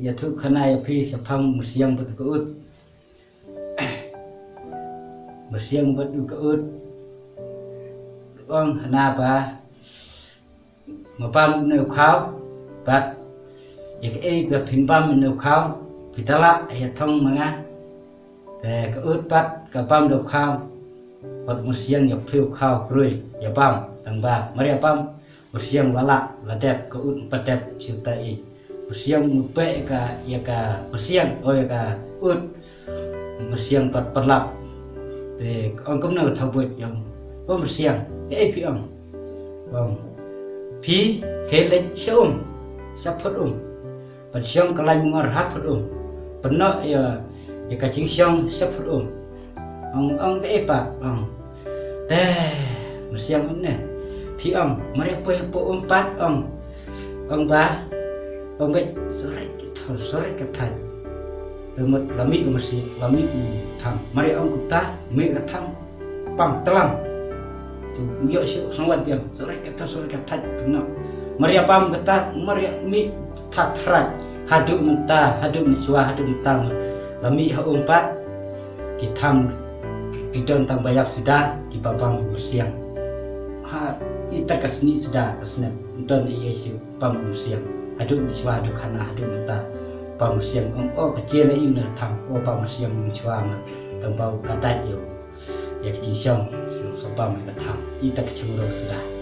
ya thu khana ya phi sapang musiang bud ko ut musiang bud ko ut ong hana ba ma pam no khao bat ya ke ba phin pam no khao pitala ya thong manga te ko ut bat ka pam no khao bat musiang ya phiu khao rui ya pam tang ba maria pam musiang lala ladet ko ut padet chutai musiang mupe ka ya ka musiang o ya ka ut musiang pat perlap te ong kom no thawut yang ko musiang e phi ong phi khele chom saput pat siang kalai ngor haput penok ya ka ching siang saput ong ke pa te musiang ne phi ong mari po pat ong ba ong be sore ke thai temut lami ko mesti lami tham mari ong kupta me ka tham pam telam tu yo songwan piang sore ke thai no mari pam kata mari mi thatrat hadu menta hadu miswa hadu mentang lami ha umpat ki tham bidon tang bayap sudah di babang siang ha ita kasni sudah kasna don yesu pam siang hadu miswa hadu khana hadu menta pam siang o kecil ai na tham o pam siang miswa na tang bau katai yo ya ki siang so pam ka tham ita kecil sudah